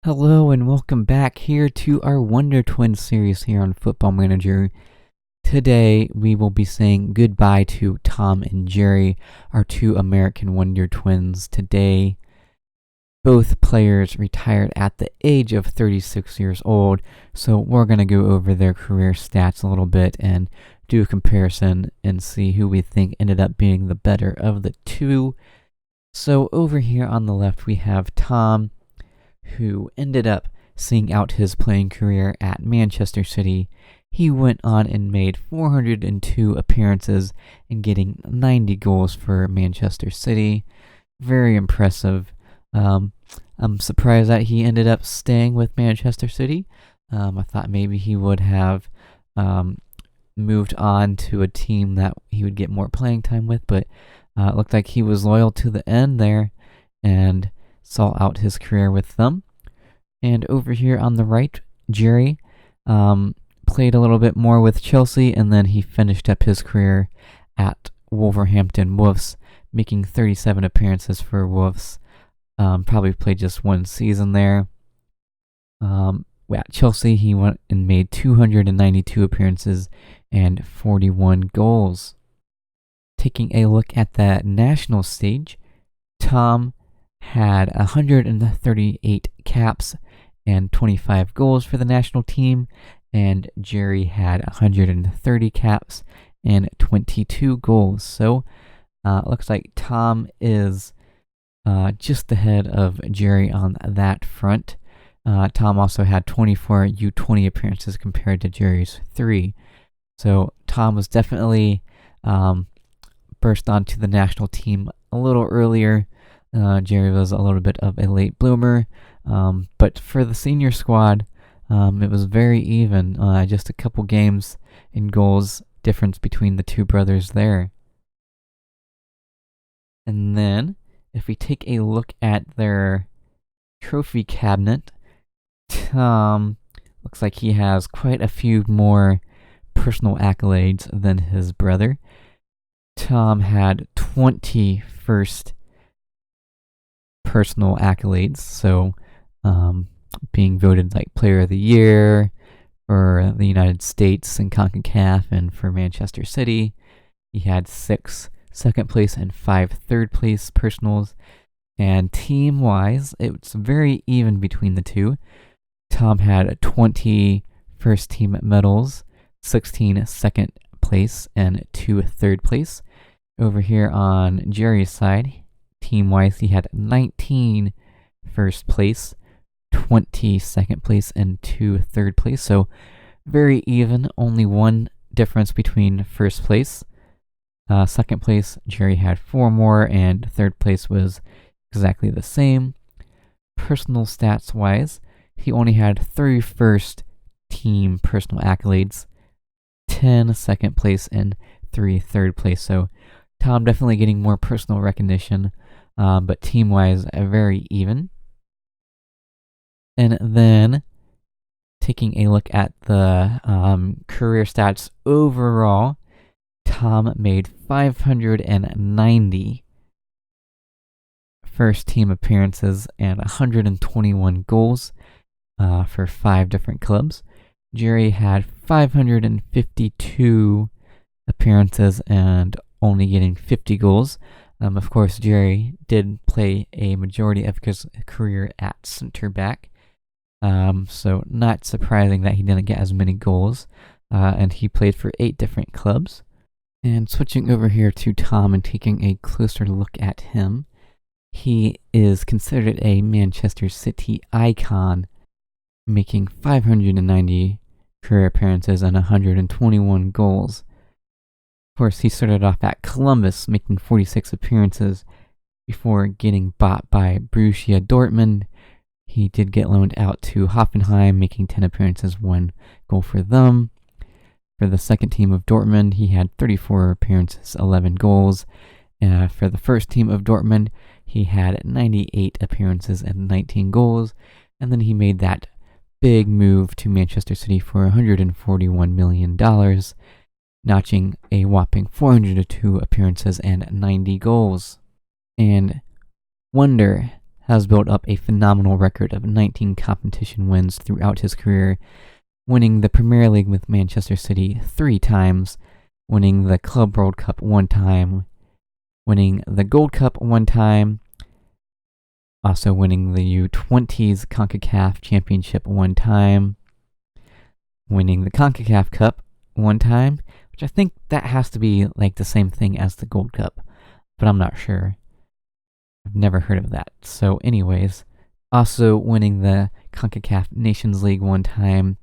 Hello and welcome back here to our Wonder Twins series here on Football Manager. Today we will be saying goodbye to Tom and Jerry, our two American Wonder Twins. Today, both players retired at the age of 36 years old, so we're going to go over their career stats a little bit and do a comparison and see who we think ended up being the better of the two. So over here on the left we have Tom, who ended up seeing out his playing career at Manchester City. He went on and made 402 appearances and getting 90 goals for Manchester City. Very impressive. I'm surprised that he ended up staying with Manchester City. I thought maybe he would have moved on to a team that he would get more playing time with, but it looked like he was loyal to the end there and saw out his career with them. And over here on the right, Jerry played a little bit more with Chelsea, and then he finished up his career at Wolverhampton Wolves, making 37 appearances for Wolves. Probably played just one season there. At Chelsea, he went and made 292 appearances and 41 goals. Taking a look at the national stage, Tom had 138 caps and 25 goals for the national team, and Jerry had 130 caps and 22 goals. So it looks like Tom is just ahead of Jerry on that front. Tom also had 24 U20 appearances compared to Jerry's 3. So Tom was definitely burst onto the national team a little earlier. Jerry was a little bit of a late bloomer, but for the senior squad, it was very even. Just a couple games in goals difference between the two brothers there. And then, if we take a look at their trophy cabinet, Tom looks like he has quite a few more personal accolades than his brother. Tom had 20 first personal accolades, so being voted like Player of the Year for the United States and CONCACAF, and for Manchester City, he had 6 second place and 5 third place personals. And team-wise, it's very even between the two. Tom had 20 first team medals, 16 second place, and 2 third place. Over here on Jerry's side, team-wise, he had 19 first place, 20 second place, and 2 third place. So very even, only one difference between first place. Second place, Jerry had 4 more, and third place was exactly the same. Personal stats-wise, he only had 3 first team personal accolades, 10 second place, and 3 third place. So Tom definitely getting more personal recognition, but team-wise, very even. And then, taking a look at the career stats overall, Tom made 590 first team appearances and 121 goals for 5 different clubs. Jerry had 552 appearances and only getting 50 goals. Of course, Jerry did play a majority of his career at center back, so not surprising that he didn't get as many goals, and he played for 8 different clubs. And switching over here to Tom and taking a closer look at him, he is considered a Manchester City icon, making 590 career appearances and 121 goals. Of course, he started off at Columbus, making 46 appearances before getting bought by Borussia Dortmund. He did get loaned out to Hoffenheim, making 10 appearances, 1 goal for them. For the second team of Dortmund, he had 34 appearances, 11 goals. For the first team of Dortmund, he had 98 appearances and 19 goals. And then he made that big move to Manchester City for $141 million, notching a whopping 402 appearances and 90 goals. And wonder has built up a phenomenal record of 19 competition wins throughout his career, winning the Premier League with Manchester City 3 times, winning the Club World Cup 1 time, winning the Gold Cup 1 time, also winning the U20s CONCACAF Championship 1 time, winning the CONCACAF Cup 1 time, which I think that has to be like the same thing as the Gold Cup, but I'm not sure. I've never heard of that. So anyways, also winning the CONCACAF Nations League 1 time,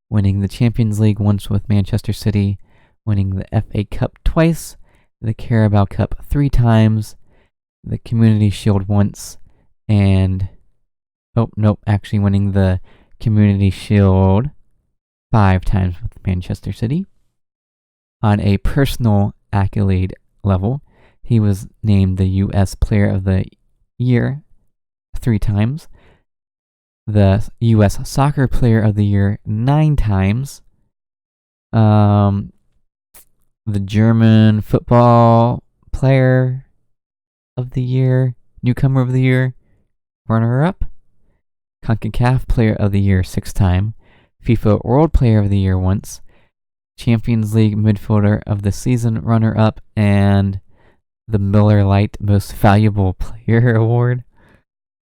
winning the Champions League once with Manchester City, winning the FA Cup twice, the Carabao Cup 3 times, the Community Shield once, and winning the Community Shield 5 times with Manchester City. On a personal accolade level, he was named the U.S. Player of the Year 3 times, the U.S. Soccer Player of the Year 9 times, the German Football Player of the Year, Newcomer of the Year, runner-up, CONCACAF Player of the Year 6 times, FIFA World Player of the Year once, Champions League Midfielder of the Season runner-up, and the Miller Lite Most Valuable Player Award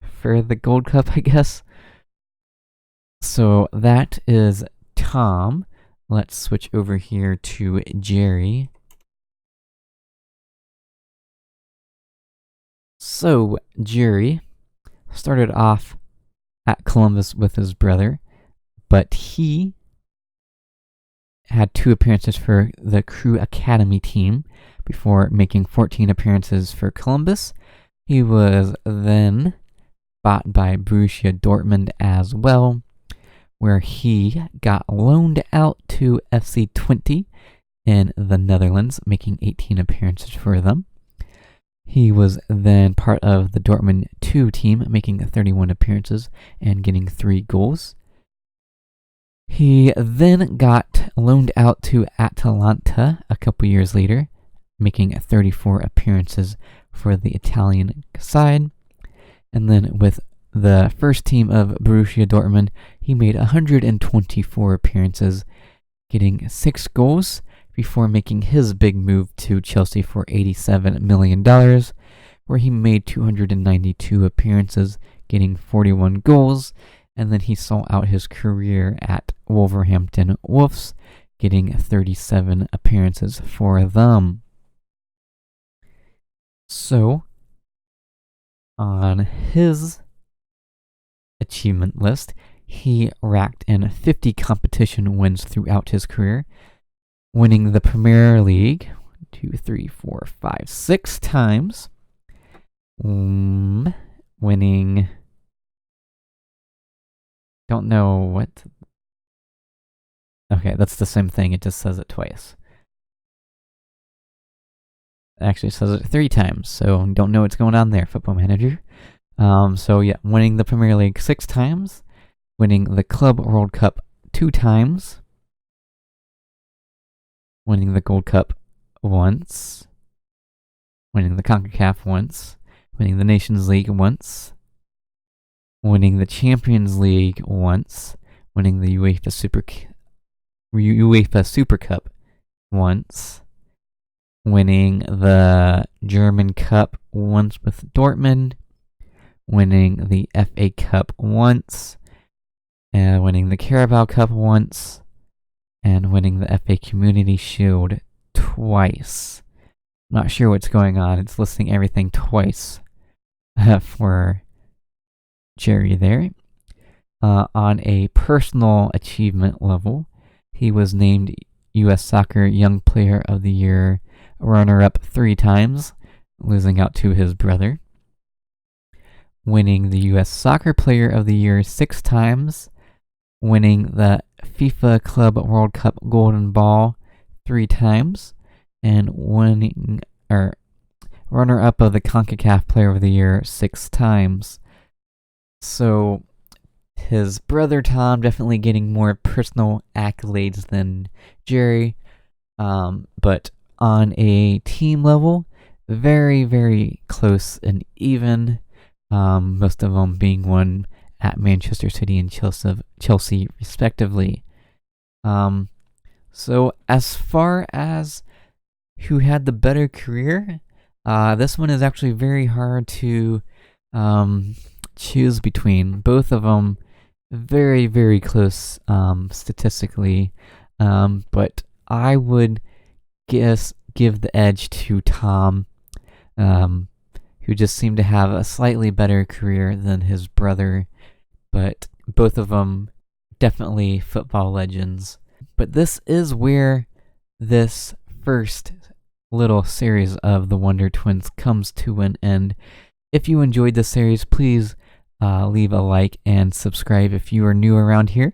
for the Gold Cup, I guess. So that is Tom. Let's switch over here to Jerry. So Jerry started off at Columbus with his brother, but he had 2 appearances for the Crew Academy team before making 14 appearances for Columbus. He was then bought by Borussia Dortmund as well, where he got loaned out to FC20 in the Netherlands, making 18 appearances for them. He was then part of the Dortmund 2 team, making 31 appearances and getting 3 goals. He then got loaned out to Atalanta a couple years later, making 34 appearances for the Italian side. And then with the first team of Borussia Dortmund, he made 124 appearances, getting 6 goals before making his big move to Chelsea for $87 million, where he made 292 appearances, getting 41 goals, and then he saw out his career at Wolverhampton Wolves, getting 37 appearances for them. So, on his achievement list, he racked in 50 competition wins throughout his career, winning the Premier League 6 times, winning, don't know what, okay, that's the same thing, it just says it twice. Actually, it says it 3 times, so don't know what's going on there, Football Manager. Winning the Premier League 6 times, winning the Club World Cup 2 times, winning the Gold Cup once, winning the CONCACAF once, winning the Nations League once, winning the Champions League once, winning the UEFA Super Cup once, winning the German Cup once with Dortmund, winning the FA Cup once, winning the Carabao Cup once, and winning the FA Community Shield twice. Not sure what's going on. It's listing everything twice for Jerry there. On a personal achievement level, he was named U.S. Soccer Young Player of the Year runner-up 3 times, losing out to his brother. Winning the U.S. Soccer Player of the Year 6 times, winning the FIFA Club World Cup Golden Ball 3 times, and winning runner-up of the CONCACAF Player of the Year 6 times. So his brother Tom definitely getting more personal accolades than Jerry, but on a team level, very, very close and even. most of them being won at Manchester City and Chelsea respectively. So as far as who had the better career, this one is actually very hard to choose between. Both of them very, very close statistically, but I would give the edge to Tom, who just seemed to have a slightly better career than his brother, but both of them definitely football legends. But this is where this first little series of the Wonder Twins comes to an end. If you enjoyed this series, please leave a like and subscribe if you are new around here,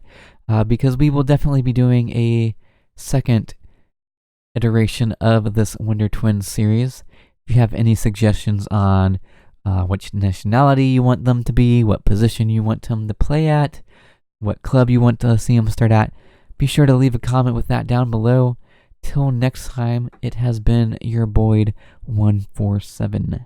because we will definitely be doing a second iteration of this Wonder Twins series. If you have any suggestions on which nationality you want them to be, what position you want them to play at, what club you want to see them start at, be sure to leave a comment with that down below. Till next time, it has been your Boyd 147.